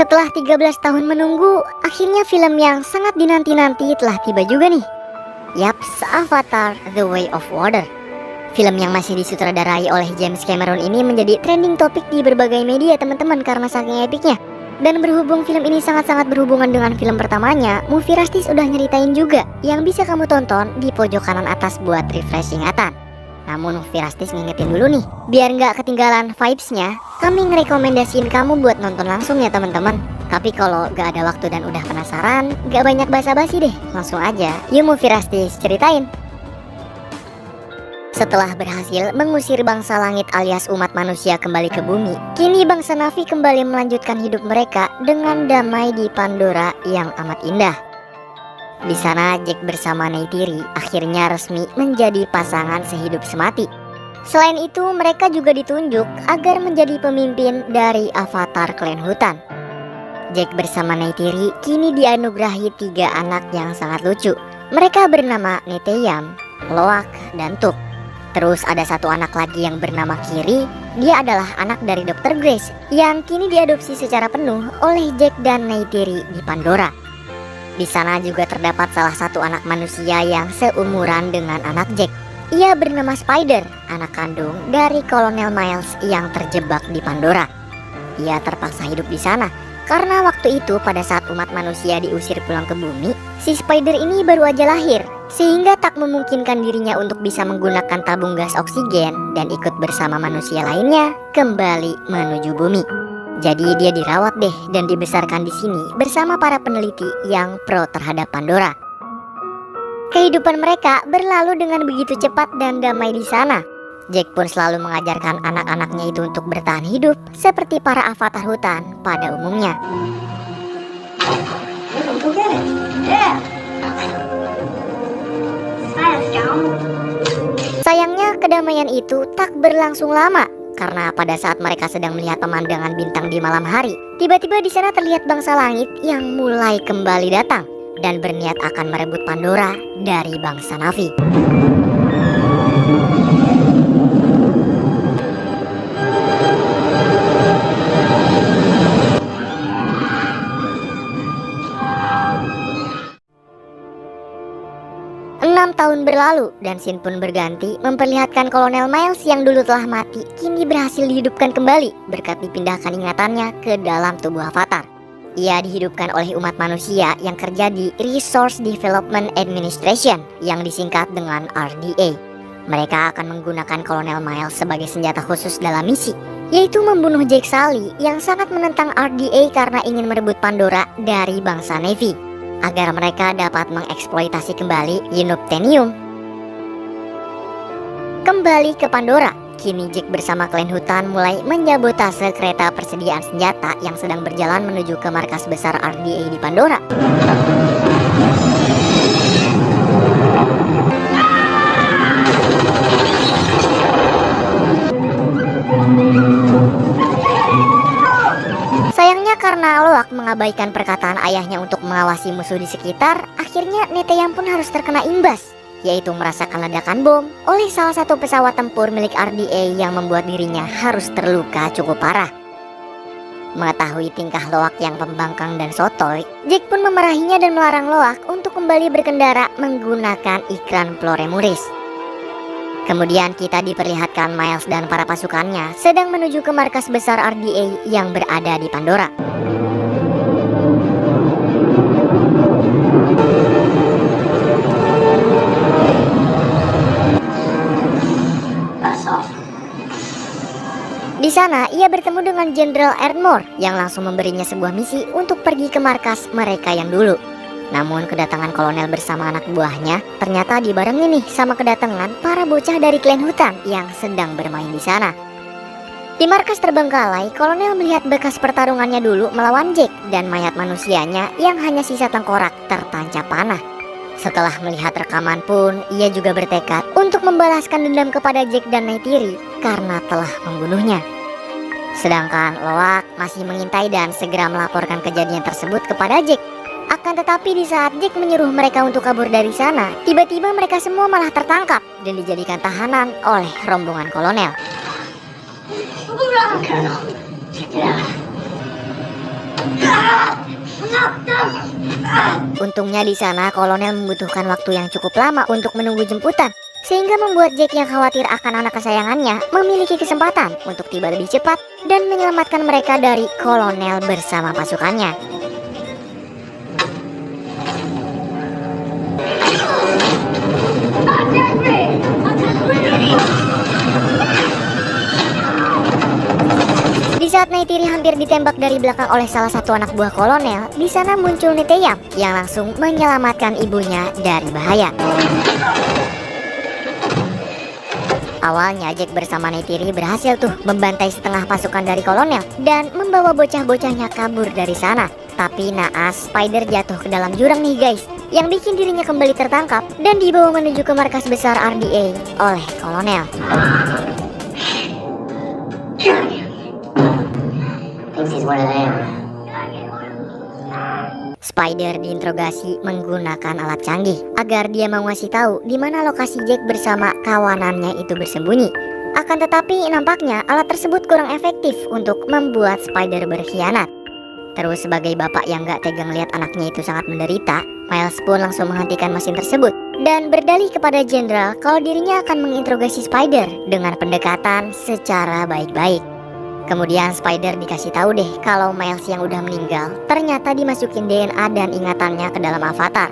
Setelah 13 tahun menunggu, akhirnya film yang sangat dinanti-nanti telah tiba juga nih. Yaps, Avatar The Way of Water. Film yang masih disutradarai oleh James Cameron ini menjadi trending topik di berbagai media teman-teman karena saking epicnya. Dan berhubung film ini sangat-sangat berhubungan dengan film pertamanya, Movie Rastis udah nyeritain juga yang bisa kamu tonton di pojok kanan atas buat refresh ingatan. Namun Movie Rastis ngingetin dulu nih, biar nggak ketinggalan vibes-nya, kami ngerekomendasiin kamu buat nonton langsung ya teman-teman. Tapi kalau nggak ada waktu dan udah penasaran, nggak banyak basa-basi deh, langsung aja yuk Movie Rastis ceritain. Setelah berhasil mengusir bangsa langit alias umat manusia kembali ke bumi, kini bangsa Na'vi kembali melanjutkan hidup mereka dengan damai di Pandora yang amat indah. Di sana Jack bersama Neytiri akhirnya resmi menjadi pasangan sehidup semati. Selain itu mereka juga ditunjuk agar menjadi pemimpin dari Avatar Klan Hutan. Jack bersama Neytiri kini dianugerahi 3 anak yang sangat lucu. Mereka bernama Neteyam, Loak, dan Tuk. Terus ada satu anak lagi yang bernama Kiri. Dia adalah anak dari Dr. Grace yang kini diadopsi secara penuh oleh Jack dan Neytiri di Pandora. Di sana juga terdapat salah satu anak manusia yang seumuran dengan anak Jack. Ia bernama Spider, anak kandung dari Kolonel Miles yang terjebak di Pandora. Ia terpaksa hidup di sana karena waktu itu pada saat umat manusia diusir pulang ke bumi, si Spider ini baru aja lahir, sehingga tak memungkinkan dirinya untuk bisa menggunakan tabung gas oksigen dan ikut bersama manusia lainnya kembali menuju bumi. Jadi dia dirawat deh dan dibesarkan di sini bersama para peneliti yang pro terhadap Pandora. Kehidupan mereka berlalu dengan begitu cepat dan damai di sana. Jack pun selalu mengajarkan anak-anaknya itu untuk bertahan hidup seperti para avatar hutan pada umumnya. Sayangnya kedamaian itu tak berlangsung lama karena pada saat mereka sedang melihat pemandangan bintang di malam hari, tiba-tiba di sana terlihat bangsa langit yang mulai kembali datang dan berniat akan merebut Pandora dari bangsa Na'vi. 6 tahun berlalu dan scene pun berganti memperlihatkan Kolonel Miles yang dulu telah mati kini berhasil dihidupkan kembali berkat dipindahkan ingatannya ke dalam tubuh Avatar. Ia dihidupkan oleh umat manusia yang kerja di Resource Development Administration yang disingkat dengan RDA. Mereka akan menggunakan Kolonel Miles sebagai senjata khusus dalam misi, yaitu membunuh Jake Sully yang sangat menentang RDA karena ingin merebut Pandora dari bangsa Na'vi agar mereka dapat mengeksploitasi kembali Unobtainium. Kembali ke Pandora, kini Jack bersama klan hutan mulai menyabotase kereta persediaan senjata yang sedang berjalan menuju ke markas besar RDA di Pandora. Sayangnya karena Loak mengabaikan perkataan ayahnya untuk mengawasi musuh di sekitar, akhirnya Neteyam pun harus terkena imbas, yaitu merasakan ledakan bom oleh salah satu pesawat tempur milik RDA yang membuat dirinya harus terluka cukup parah. Mengetahui tingkah Loak yang pembangkang dan sotoy, Jack pun memarahinya dan melarang Loak untuk kembali berkendara menggunakan iklan Floremuris. Kemudian kita diperlihatkan Miles dan para pasukannya sedang menuju ke markas besar RDA yang berada di Pandora. Di sana ia bertemu dengan Jenderal Ardmore yang langsung memberinya sebuah misi untuk pergi ke markas mereka yang dulu. Namun kedatangan kolonel bersama anak buahnya ternyata dibarengi nih sama kedatangan para bocah dari klan hutan yang sedang bermain di sana. Di markas terbengkalai, kolonel melihat bekas pertarungannya dulu melawan Jack dan mayat manusianya yang hanya sisa tengkorak tertancap panah. Setelah melihat rekaman pun, ia juga bertekad untuk membalaskan dendam kepada Jack dan Neytiri karena telah membunuhnya. Sedangkan Loak masih mengintai dan segera melaporkan kejadian tersebut kepada Jack. Akan tetapi di saat Jack menyuruh mereka untuk kabur dari sana, tiba-tiba mereka semua malah tertangkap dan dijadikan tahanan oleh rombongan kolonel. Untungnya di sana kolonel membutuhkan waktu yang cukup lama untuk menunggu jemputan, sehingga membuat Jack yang khawatir akan anak kesayangannya memiliki kesempatan untuk tiba lebih cepat dan menyelamatkan mereka dari kolonel bersama pasukannya. Di saat Neytiri hampir ditembak dari belakang oleh salah satu anak buah kolonel, di sana muncul Neteyam yang langsung menyelamatkan ibunya dari bahaya. Awalnya Jack bersama Neytiri berhasil tuh membantai setengah pasukan dari kolonel dan membawa bocah-bocahnya kabur dari sana. Tapi naas, Spider jatuh ke dalam jurang nih guys, yang bikin dirinya kembali tertangkap dan dibawa menuju ke markas besar RDA oleh kolonel. Spider diinterogasi menggunakan alat canggih agar dia mau ngasih tahu di mana lokasi Jack bersama kawanannya itu bersembunyi. Akan tetapi nampaknya alat tersebut kurang efektif untuk membuat Spider berkhianat. Terus sebagai bapak yang gak tega melihat anaknya itu sangat menderita, Miles pun langsung menghentikan mesin tersebut dan berdalih kepada jenderal kalau dirinya akan menginterogasi Spider dengan pendekatan secara baik-baik. Kemudian Spider dikasih tahu deh kalau Miles yang udah meninggal ternyata dimasukin DNA dan ingatannya ke dalam avatar.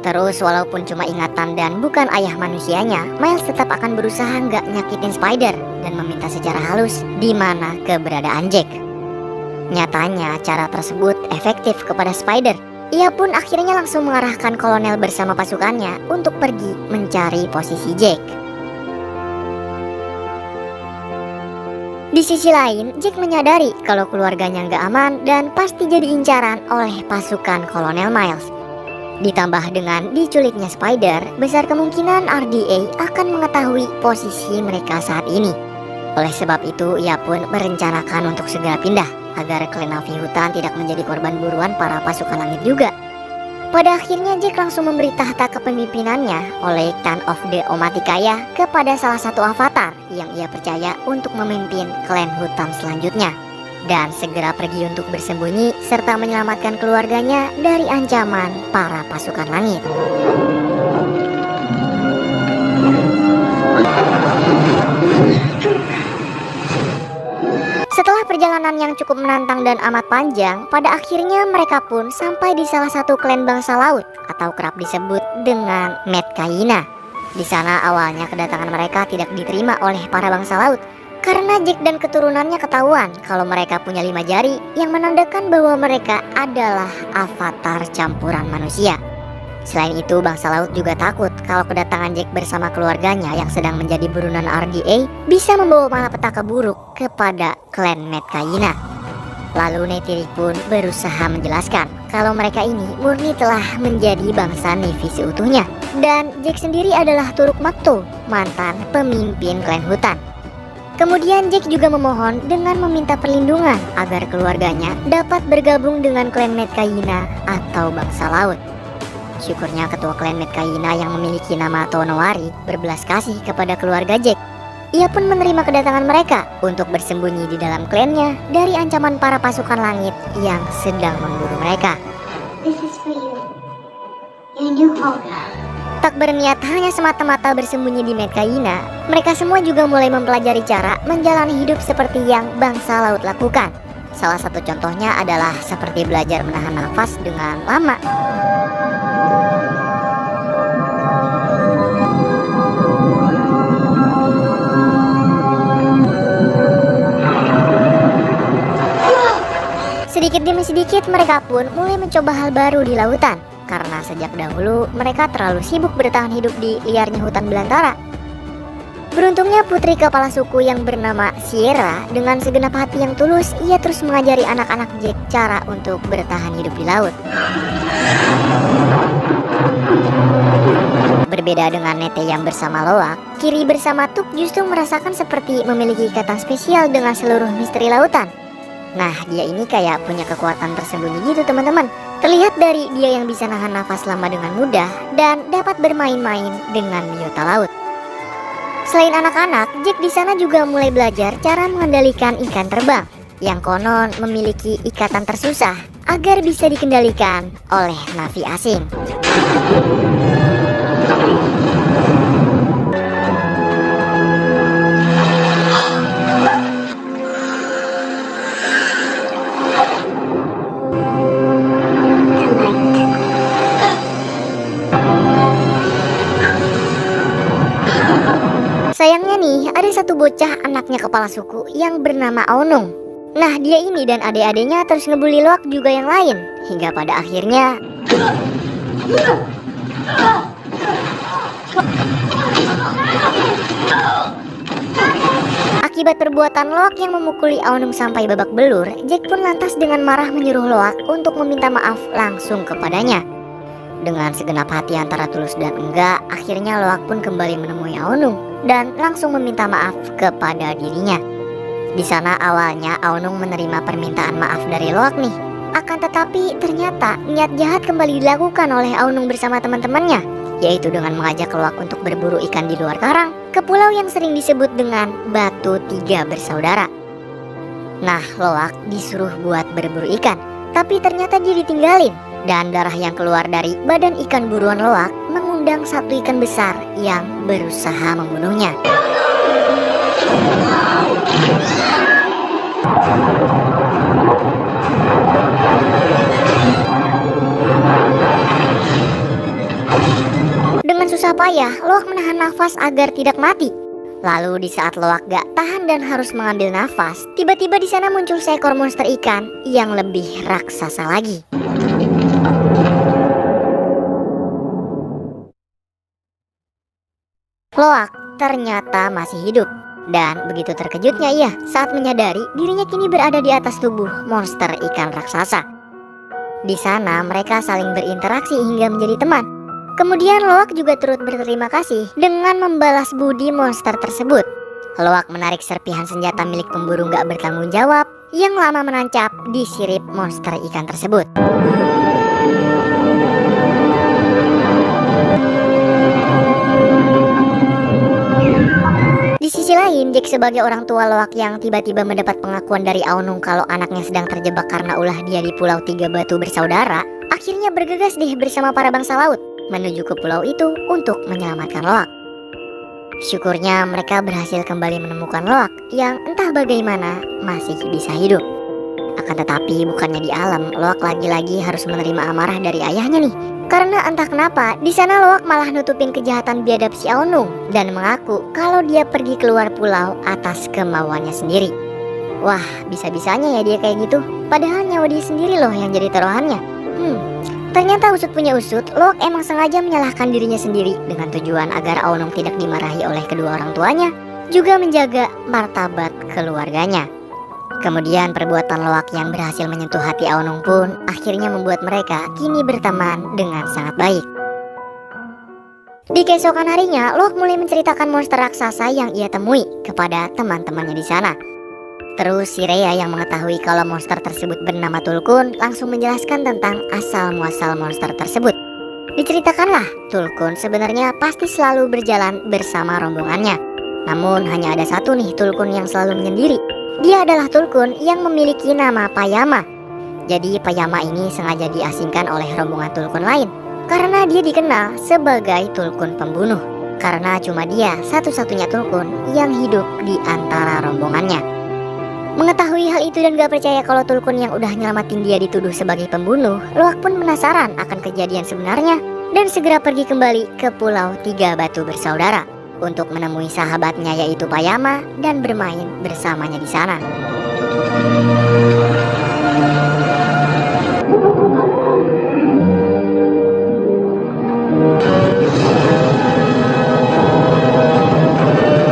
Terus walaupun cuma ingatan dan bukan ayah manusianya, Miles tetap akan berusaha nggak nyakitin Spider dan meminta secara halus di mana keberadaan Jack. Nyatanya cara tersebut efektif kepada Spider. Ia pun akhirnya langsung mengarahkan kolonel bersama pasukannya untuk pergi mencari posisi Jack. Di sisi lain, Jack menyadari kalau keluarganya nggak aman dan pasti jadi incaran oleh pasukan Kolonel Miles. Ditambah dengan diculiknya Spider, besar kemungkinan RDA akan mengetahui posisi mereka saat ini. Oleh sebab itu, ia pun merencanakan untuk segera pindah agar klan Navi Hutan tidak menjadi korban buruan para pasukan langit juga. Pada akhirnya Jack langsung memberi tahta kepemimpinannya oleh Khan of the Omaticaya kepada salah satu avatar yang ia percaya untuk memimpin klan hutan selanjutnya, dan segera pergi untuk bersembunyi serta menyelamatkan keluarganya dari ancaman para pasukan langit. Setelah perjalanan yang cukup menantang dan amat panjang, pada akhirnya mereka pun sampai di salah satu klan bangsa laut atau kerap disebut dengan Metkayina. Di sana awalnya kedatangan mereka tidak diterima oleh para bangsa laut karena Jack dan keturunannya ketahuan kalau mereka punya 5 jari yang menandakan bahwa mereka adalah avatar campuran manusia. Selain itu, bangsa laut juga takut kalau kedatangan Jack bersama keluarganya yang sedang menjadi buronan RDA bisa membawa malapetaka buruk kepada klan Metkayina. Lalu Neytiri pun berusaha menjelaskan kalau mereka ini murni telah menjadi bangsa Na'vi seutuhnya, dan Jack sendiri adalah Turuk Makto, mantan pemimpin klan hutan. Kemudian Jack juga memohon dengan meminta perlindungan agar keluarganya dapat bergabung dengan klan Metkayina atau bangsa laut. Syukurnya ketua klan Metkayina yang memiliki nama Tonowari berbelas kasih kepada keluarga Jack. Ia pun menerima kedatangan mereka untuk bersembunyi di dalam klannya dari ancaman para pasukan langit yang sedang memburu mereka. This is for you. Your new home. Tak berniat hanya semata-mata bersembunyi di Metkayina, mereka semua juga mulai mempelajari cara menjalani hidup seperti yang bangsa laut lakukan. Salah satu contohnya adalah seperti belajar menahan nafas dengan lama. Sedikit demi sedikit mereka pun mulai mencoba hal baru di lautan, karena sejak dahulu mereka terlalu sibuk bertahan hidup di liarnya hutan belantara. Beruntungnya putri kepala suku yang bernama Sierra dengan segenap hati yang tulus, ia terus mengajari anak-anak Jack cara untuk bertahan hidup di laut. Berbeda dengan Nete yang bersama Loak, Kiri bersama Tuk justru merasakan seperti memiliki ikatan spesial dengan seluruh misteri lautan. Nah, dia ini kayak punya kekuatan tersembunyi gitu teman-teman. Terlihat dari dia yang bisa nahan nafas lama dengan mudah dan dapat bermain-main dengan biota laut. Selain anak-anak, Jack di sana juga mulai belajar cara mengendalikan ikan terbang. yang konon memiliki ikatan tersusah agar bisa dikendalikan oleh navi asing. Sayangnya nih, ada satu bocah anaknya kepala suku yang bernama Aonung. Nah, dia ini dan adik-adiknya terus ngebully Loak juga yang lain, hingga pada akhirnya akibat perbuatan Loak yang memukuli Aonung sampai babak belur, Jack pun lantas dengan marah menyuruh Loak untuk meminta maaf langsung kepadanya. Dengan segenap hati antara tulus dan enggak, akhirnya Loak pun kembali menemui Aonung dan langsung meminta maaf kepada dirinya. Di sana awalnya Aonung menerima permintaan maaf dari Loak nih. Akan tetapi ternyata niat jahat kembali dilakukan oleh Aonung bersama teman-temannya, yaitu dengan mengajak Loak untuk berburu ikan di luar karang ke pulau yang sering disebut dengan Batu Tiga Bersaudara. Nah, Loak disuruh buat berburu ikan, tapi ternyata dia ditinggalin. Dan darah yang keluar dari badan ikan buruan Loak mengundang satu ikan besar yang berusaha membunuhnya. Dengan susah payah, Loak menahan nafas agar tidak mati. Lalu di saat Loak gak tahan dan harus mengambil nafas, tiba-tiba di sana muncul seekor monster ikan yang lebih raksasa lagi. Loak ternyata masih hidup. Dan begitu terkejutnya ia saat menyadari dirinya kini berada di atas tubuh monster ikan raksasa. Di sana mereka saling berinteraksi hingga menjadi teman. Kemudian Loak juga turut berterima kasih dengan membalas budi monster tersebut. Loak menarik serpihan senjata milik pemburu gak bertanggung jawab yang lama menancap di sirip monster ikan tersebut. Di sisi lain, Jack sebagai orang tua Loak yang tiba-tiba mendapat pengakuan dari Aonung kalau anaknya sedang terjebak karena ulah dia di Pulau Tiga Batu Bersaudara, akhirnya bergegas deh bersama para bangsa laut menuju ke pulau itu untuk menyelamatkan Loak. Syukurnya mereka berhasil kembali menemukan Loak yang entah bagaimana masih bisa hidup. Akan tetapi bukannya di alam, Loak lagi-lagi harus menerima amarah dari ayahnya nih. Karena entah kenapa, di sana Loak malah nutupin kejahatan biadab si Aonung dan mengaku kalau dia pergi keluar pulau atas kemauannya sendiri. Wah, bisa-bisanya ya dia kayak gitu. Padahal nyawa dia sendiri loh yang jadi taruhannya. Ternyata usut punya usut, Loak emang sengaja menyalahkan dirinya sendiri dengan tujuan agar Aonung tidak dimarahi oleh kedua orang tuanya, juga menjaga martabat keluarganya. Kemudian perbuatan Loak yang berhasil menyentuh hati Aonung pun akhirnya membuat mereka kini berteman dengan sangat baik. Di keesokan harinya, Loak mulai menceritakan monster raksasa yang ia temui kepada teman-temannya di sana. Terus si Rhea yang mengetahui kalau monster tersebut bernama Tulkun langsung menjelaskan tentang asal-muasal monster tersebut. Diceritakanlah, Tulkun sebenarnya pasti selalu berjalan bersama rombongannya. Namun hanya ada satu nih Tulkun yang selalu menyendiri. Dia adalah Tulkun yang memiliki nama Payama. Jadi Payama ini sengaja diasingkan oleh rombongan Tulkun lain karena dia dikenal sebagai Tulkun pembunuh. Karena cuma dia satu-satunya Tulkun yang hidup di antara rombongannya. Mengetahui hal itu dan gak percaya kalau Tulkun yang udah nyelamatin dia dituduh sebagai pembunuh, Loak pun penasaran akan kejadian sebenarnya dan segera pergi kembali ke Pulau Tiga Batu Bersaudara untuk menemui sahabatnya yaitu Payama dan bermain bersamanya di sana.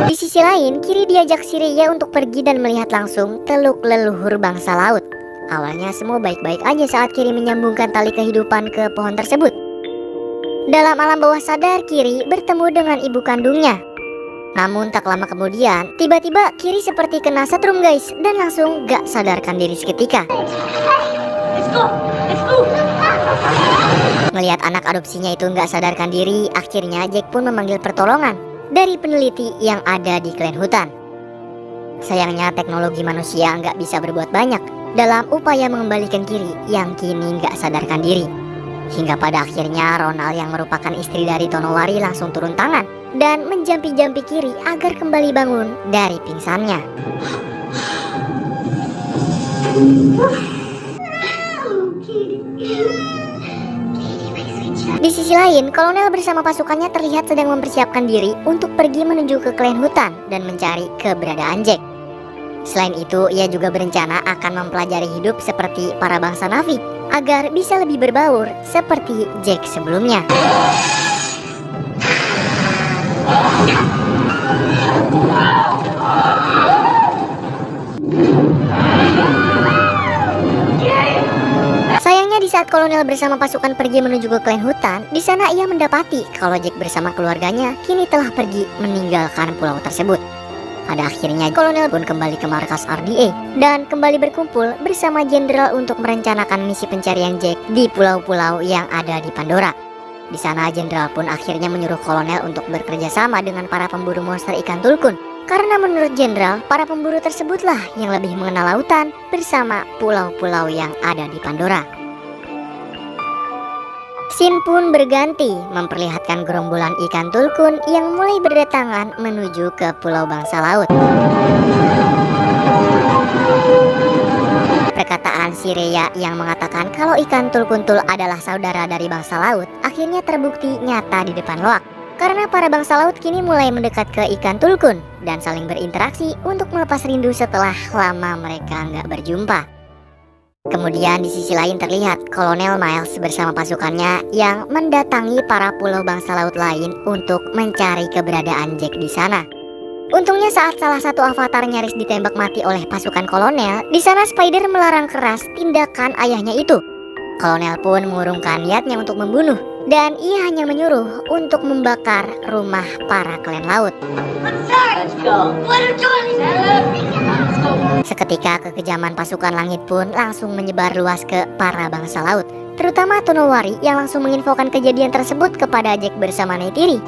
Di sisi lain, Kiri diajak si Rhea untuk pergi dan melihat langsung teluk leluhur bangsa laut. Awalnya semua baik-baik aja saat Kiri menyambungkan tali kehidupan ke pohon tersebut. Dalam alam bawah sadar, Kiri bertemu dengan ibu kandungnya. Namun tak lama kemudian, tiba-tiba Kiri seperti kena setrum guys, dan langsung gak sadarkan diri seketika. Melihat anak adopsinya itu gak sadarkan diri, akhirnya Jack pun memanggil pertolongan dari peneliti yang ada di klan hutan. Sayangnya teknologi manusia nggak bisa berbuat banyak dalam upaya mengembalikan Kiri yang kini nggak sadarkan diri. Hingga pada akhirnya Ronald yang merupakan istri dari Tonowari langsung turun tangan dan menjampi-jampi Kiri agar kembali bangun dari pingsannya. Di sisi lain, kolonel bersama pasukannya terlihat sedang mempersiapkan diri untuk pergi menuju ke klan hutan dan mencari keberadaan Jack. Selain itu, ia juga berencana akan mempelajari hidup seperti para bangsa Na'vi agar bisa lebih berbaur seperti Jack sebelumnya. Sayangnya di saat kolonel bersama pasukan pergi menuju ke klan hutan, di sana ia mendapati kalau Jack bersama keluarganya kini telah pergi meninggalkan pulau tersebut. Pada akhirnya kolonel pun kembali ke markas RDA dan kembali berkumpul bersama jenderal untuk merencanakan misi pencarian Jack di pulau-pulau yang ada di Pandora. Di sana jenderal pun akhirnya menyuruh kolonel untuk bekerja sama dengan para pemburu monster ikan tulkun. Karena menurut jenderal, para pemburu tersebutlah yang lebih mengenal lautan bersama pulau-pulau yang ada di Pandora. Scene pun berganti, memperlihatkan gerombolan ikan tulkun yang mulai berdatangan menuju ke pulau bangsa laut. Perkataan si Rhea yang mengatakan kalau ikan tulkuntul adalah saudara dari bangsa laut akhirnya terbukti nyata di depan Loak. Karena para bangsa laut kini mulai mendekat ke ikan tulkun dan saling berinteraksi untuk melepas rindu setelah lama mereka nggak berjumpa. Kemudian di sisi lain terlihat Kolonel Miles bersama pasukannya yang mendatangi para pulau bangsa laut lain untuk mencari keberadaan Jack di sana. Untungnya saat salah satu avatar nyaris ditembak mati oleh pasukan kolonel, di sana Spider melarang keras tindakan ayahnya itu. Kolonel pun mengurungkan niatnya untuk membunuh, dan ia hanya menyuruh untuk membakar rumah para klan laut. Seketika kekejaman pasukan langit pun langsung menyebar luas ke para bangsa laut, terutama Tonowari yang langsung menginfokan kejadian tersebut kepada Jack bersama Neytiri.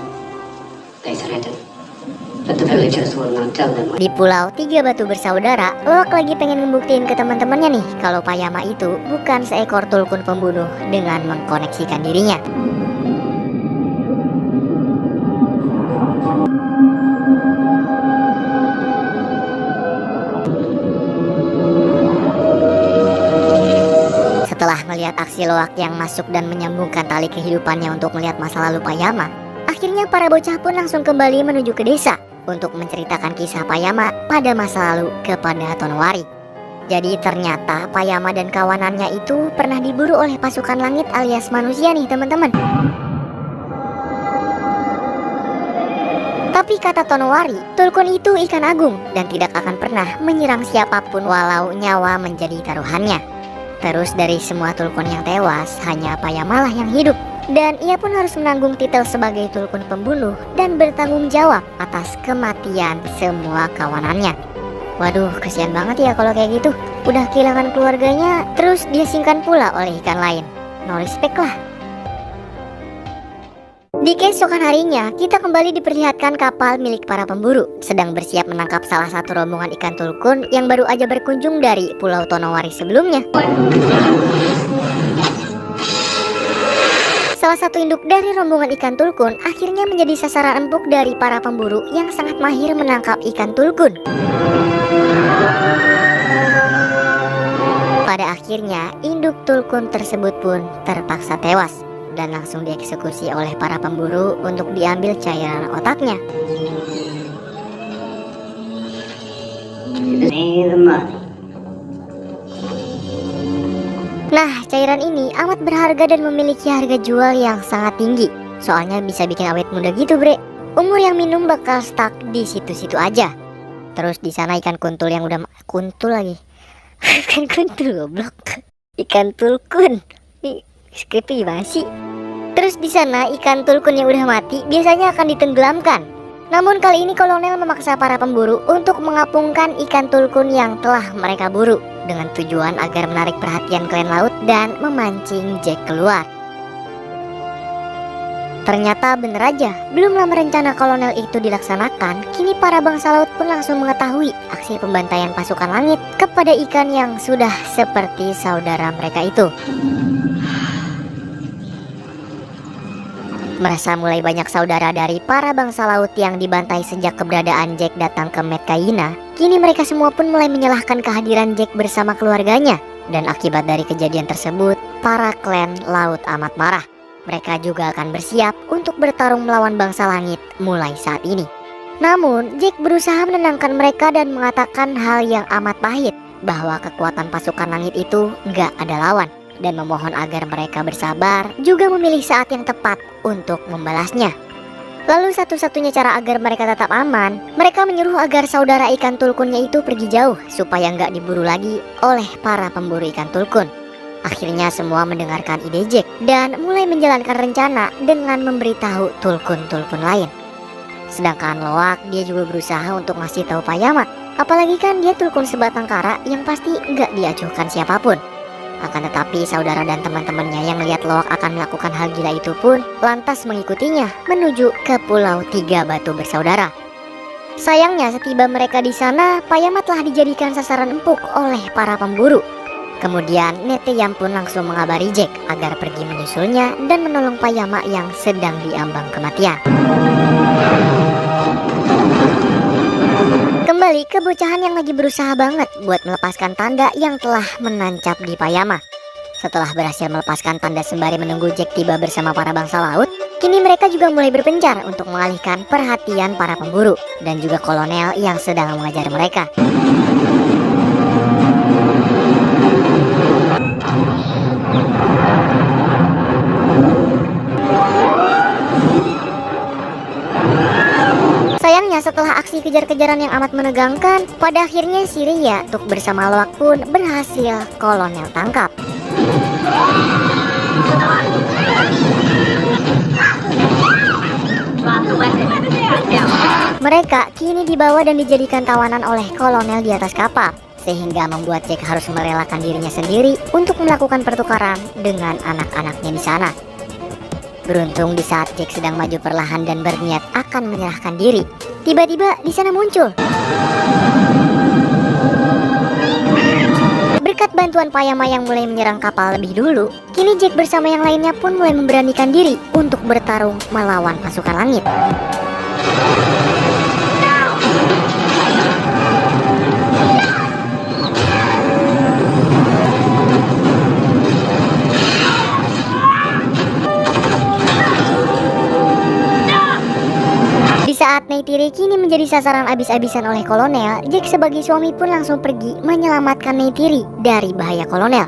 Di pulau Tiga Batu Bersaudara, Loak lagi pengen ngebuktiin ke teman-temannya nih kalau Payama itu bukan seekor tulkun pembunuh dengan mengkoneksikan dirinya. Setelah melihat aksi Loak yang masuk dan menyambungkan tali kehidupannya untuk melihat masa lalu Payama, akhirnya para bocah pun langsung kembali menuju ke desa untuk menceritakan kisah Payama pada masa lalu kepada Tonowari. Jadi ternyata Payama dan kawanannya itu pernah diburu oleh pasukan langit alias manusia nih teman-teman. Tapi kata Tonowari, tulkun itu ikan agung dan tidak akan pernah menyerang siapapun walau nyawa menjadi taruhannya. Terus dari semua tulkun yang tewas, hanya Payama lah yang hidup. Dan ia pun harus menanggung titel sebagai tulkun pembunuh dan bertanggung jawab atas kematian semua kawanannya. Waduh, kasihan banget ya kalau kayak gitu. Udah kehilangan keluarganya, terus diasingkan pula oleh ikan lain. No respect lah. Di keesokan harinya, kita kembali diperlihatkan kapal milik para pemburu sedang bersiap menangkap salah satu rombongan ikan tulkun yang baru aja berkunjung dari Pulau Tonowari sebelumnya. Salah satu induk dari rombongan ikan tulkun akhirnya menjadi sasaran empuk dari para pemburu yang sangat mahir menangkap ikan tulkun. Pada akhirnya, induk tulkun tersebut pun terpaksa tewas dan langsung dieksekusi oleh para pemburu untuk diambil cairan otaknya. Nah, cairan ini amat berharga dan memiliki harga jual yang sangat tinggi. Soalnya bisa bikin awet muda gitu, bre. Umur yang minum bakal stuck di situ-situ aja. Terus di sana ikan kuntul yang udah kuntul lagi. Ikan kuntul goblok. Ikan tulkun. Nih, skripnya gimana sih? Terus di sana ikan tulkun yang udah mati biasanya akan ditenggelamkan. Namun kali ini kolonel memaksa para pemburu untuk mengapungkan ikan tulkun yang telah mereka buru dengan tujuan agar menarik perhatian klan laut dan memancing Jack keluar. Ternyata bener aja, belum lama rencana kolonel itu dilaksanakan, kini para bangsa laut pun langsung mengetahui aksi pembantaian pasukan langit kepada ikan yang sudah seperti saudara mereka itu. Merasa mulai banyak saudara dari para bangsa laut yang dibantai sejak keberadaan Jack datang ke Metkayina, kini mereka semua pun mulai menyalahkan kehadiran Jack bersama keluarganya. Dan akibat dari kejadian tersebut, para klan laut amat marah. Mereka juga akan bersiap untuk bertarung melawan bangsa langit mulai saat ini. Namun, Jack berusaha menenangkan mereka dan mengatakan hal yang amat pahit, bahwa kekuatan pasukan langit itu nggak ada lawan, dan memohon agar mereka bersabar, juga memilih saat yang tepat untuk membalasnya. Lalu satu-satunya cara agar mereka tetap aman, mereka menyuruh agar saudara ikan tulkunnya itu pergi jauh, supaya nggak diburu lagi oleh para pemburu ikan tulkun. Akhirnya semua mendengarkan ide Jack dan mulai menjalankan rencana dengan memberitahu tulkun-tulkun lain. Sedangkan Loak, dia juga berusaha untuk ngasih tahu Payamat, apalagi kan dia tulkun sebatang kara yang pasti nggak diacuhkan siapapun. Akan tetapi saudara dan teman-temannya yang melihat Loak akan melakukan hal gila itu pun lantas mengikutinya menuju ke Pulau Tiga Batu Bersaudara. Sayangnya setiba mereka di sana, Payamat telah dijadikan sasaran empuk oleh para pemburu. Kemudian Neteyam pun langsung mengabari Jack agar pergi menyusulnya dan menolong Payama yang sedang diambang kematian. Kembali ke bocahan yang lagi berusaha banget buat melepaskan tanda yang telah menancap di Payama. Setelah berhasil melepaskan tanda sembari menunggu Jack tiba bersama para bangsa laut, kini mereka juga mulai berpencar untuk mengalihkan perhatian para pemburu dan juga kolonel yang sedang mengejar mereka. Sayangnya setelah aksi kejar-kejaran yang amat menegangkan, pada akhirnya si Ria Tuk bersama Loak pun berhasil kolonel tangkap. Mereka kini dibawa dan dijadikan tawanan oleh kolonel di atas kapal, sehingga membuat Jack harus merelakan dirinya sendiri untuk melakukan pertukaran dengan anak-anaknya di sana. Beruntung di saat Jack sedang maju perlahan dan berniat akan menyerahkan diri, tiba-tiba di sana muncul. Berkat bantuan Payama yang mulai menyerang kapal lebih dulu, kini Jack bersama yang lainnya pun mulai memberanikan diri untuk bertarung melawan pasukan langit. Saat Neytiri kini menjadi sasaran abis-abisan oleh kolonel, Jack sebagai suami pun langsung pergi menyelamatkan Neytiri dari bahaya kolonel.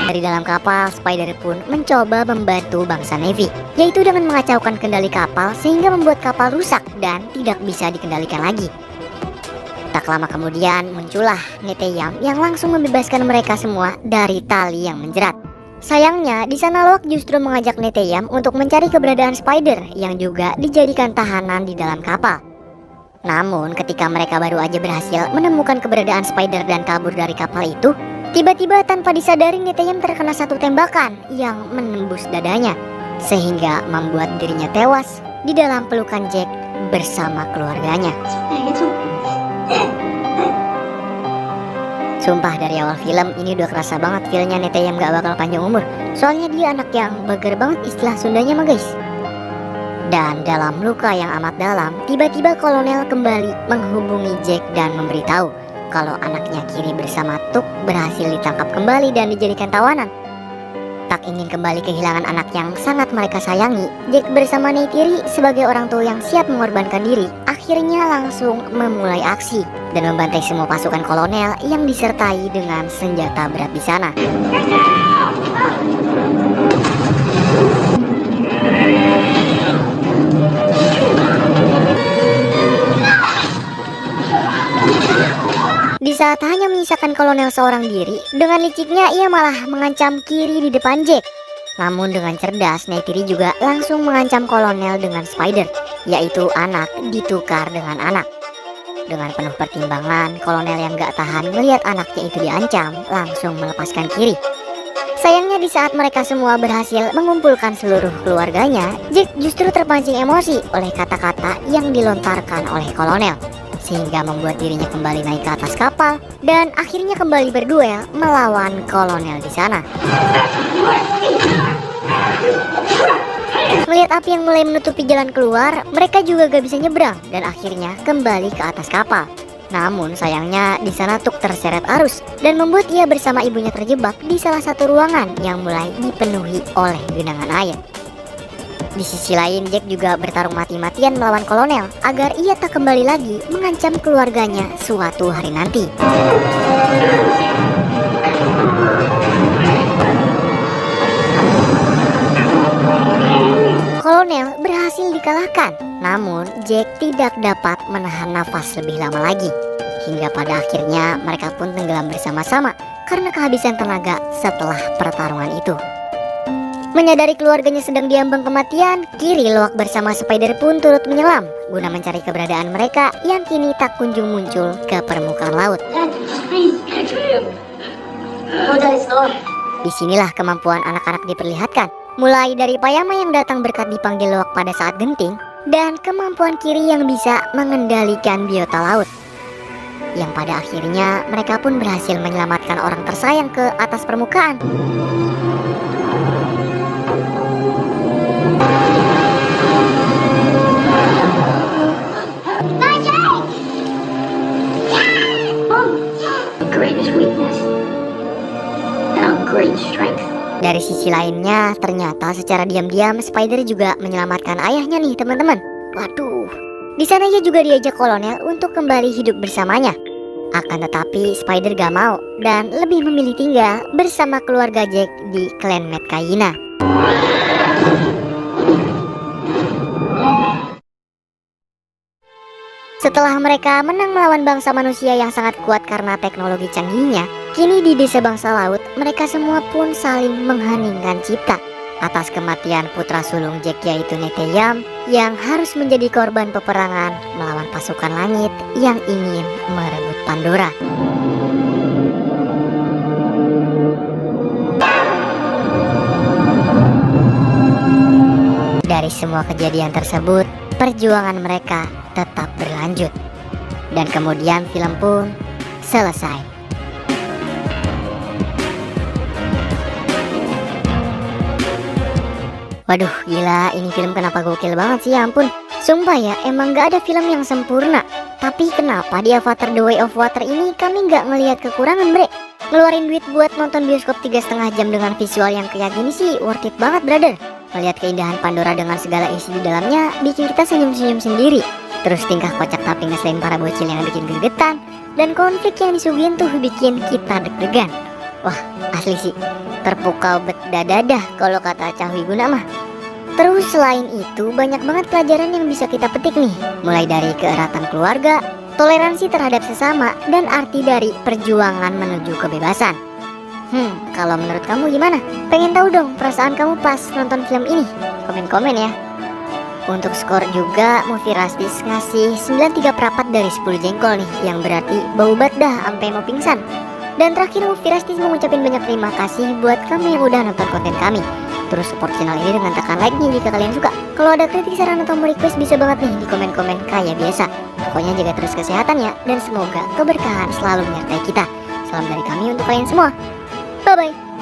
Dari dalam kapal, Spider pun mencoba membantu bangsa Navy, yaitu dengan mengacaukan kendali kapal sehingga membuat kapal rusak dan tidak bisa dikendalikan lagi. Tak lama kemudian muncullah Neteyam yang langsung membebaskan mereka semua dari tali yang menjerat. Sayangnya, di sana Loak justru mengajak Neteyam untuk mencari keberadaan Spider yang juga dijadikan tahanan di dalam kapal. Namun, ketika mereka baru aja berhasil menemukan keberadaan Spider dan kabur dari kapal itu, tiba-tiba tanpa disadari Neteyam terkena satu tembakan yang menembus dadanya, sehingga membuat dirinya tewas di dalam pelukan Jack bersama keluarganya. Sumpah dari awal film ini udah kerasa banget feelnya Neteyam gak bakal panjang umur. Soalnya dia anak yang bager banget istilah Sundanya mah guys. Dan dalam luka yang amat dalam, tiba-tiba kolonel kembali menghubungi Jack dan memberitahu kalau anaknya Kiri bersama Tuk berhasil ditangkap kembali dan dijadikan tawanan. Tak ingin kembali kehilangan anak yang sangat mereka sayangi, Jack bersama Neytiri sebagai orang tua yang siap mengorbankan diri, akhirnya langsung memulai aksi dan membantai semua pasukan kolonel yang disertai dengan senjata berat di sana. Di saat hanya menyisakan kolonel seorang diri, dengan liciknya ia malah mengancam Kiri di depan Jack. Namun dengan cerdas, Neytiri juga langsung mengancam kolonel dengan Spider, yaitu anak ditukar dengan anak. Dengan penuh pertimbangan, kolonel yang gak tahan melihat anaknya itu diancam langsung melepaskan Kiri. Sayangnya di saat mereka semua berhasil mengumpulkan seluruh keluarganya, Jack justru terpancing emosi oleh kata-kata yang dilontarkan oleh kolonel, sehingga membuat dirinya kembali naik ke atas kapal dan akhirnya kembali berduel melawan kolonel di sana. Melihat api yang mulai menutupi jalan keluar, mereka juga gak bisa nyebrang dan akhirnya kembali ke atas kapal. Namun sayangnya di sana Tuk terseret arus dan membuat ia bersama ibunya terjebak di salah satu ruangan yang mulai dipenuhi oleh genangan air. Di sisi lain, Jack juga bertarung mati-matian melawan kolonel agar ia tak kembali lagi mengancam keluarganya suatu hari nanti. Kolonel berhasil dikalahkan, namun Jack tidak dapat menahan nafas lebih lama lagi. Hingga pada akhirnya mereka pun tenggelam bersama-sama karena kehabisan tenaga setelah pertarungan itu. Menyadari keluarganya sedang diambang kematian, Kiri Loak bersama Spider pun turut menyelam guna mencari keberadaan mereka yang kini tak kunjung muncul ke permukaan laut. Disinilah kemampuan anak-anak diperlihatkan, mulai dari Payama yang datang berkat dipanggil Loak pada saat genting, dan kemampuan Kiri yang bisa mengendalikan biota laut. Yang pada akhirnya mereka pun berhasil menyelamatkan orang tersayang ke atas permukaan. Dari sisi lainnya, ternyata secara diam-diam Spider juga menyelamatkan ayahnya nih teman-teman. Waduh, di sana ia juga diajak kolonel untuk kembali hidup bersamanya. Akan tetapi Spider gak mau dan lebih memilih tinggal bersama keluarga Jack di klan Metkayina. Setelah mereka menang melawan bangsa manusia yang sangat kuat karena teknologi canggihnya, kini di desa bangsa laut mereka semua pun saling mengheningkan cipta atas kematian putra sulung Jack yaitu Neteyam yang harus menjadi korban peperangan melawan pasukan langit yang ingin merebut Pandora. Dari semua kejadian tersebut, perjuangan mereka tetap berlanjut. Dan kemudian film pun selesai. Waduh, gila, ini film kenapa gokil banget sih, ya ampun. Sumpah ya, emang gak ada film yang sempurna. Tapi kenapa di Avatar The Way of Water ini kami gak ngelihat kekurangan, bre? Ngeluarin duit buat nonton bioskop 3,5 jam dengan visual yang kayak gini sih worth it banget, brother. Melihat keindahan Pandora dengan segala isi di dalamnya bikin kita senyum-senyum sendiri. Terus tingkah kocak tapi ngeselin para bocil yang bikin gregetan, dan konflik yang disuguhin tuh bikin kita deg-degan. Wah, asli sih, terpukau bet dadadah kalau kata Cahwi Guna mah. Terus selain itu banyak banget pelajaran yang bisa kita petik nih, mulai dari keeratan keluarga, toleransi terhadap sesama, dan arti dari perjuangan menuju kebebasan. Kalau menurut kamu gimana? Pengen tahu dong perasaan kamu pas nonton film ini? Komen-komen ya. Untuk skor juga Movie Rastis ngasih 93/4 dari 10 jengkol nih, yang berarti bau banget dah sampai mau pingsan. Dan terakhir Movie Rastis mengucapin banyak terima kasih buat kamu yang udah nonton konten kami. Terus support channel ini dengan tekan like-nya jika kalian suka. Kalau ada kritik, saran, atau mau request bisa banget nih di komen-komen kayak biasa. Pokoknya jaga terus kesehatan ya, dan semoga keberkahan selalu menyertai kita. Salam dari kami untuk kalian semua. Bye-bye.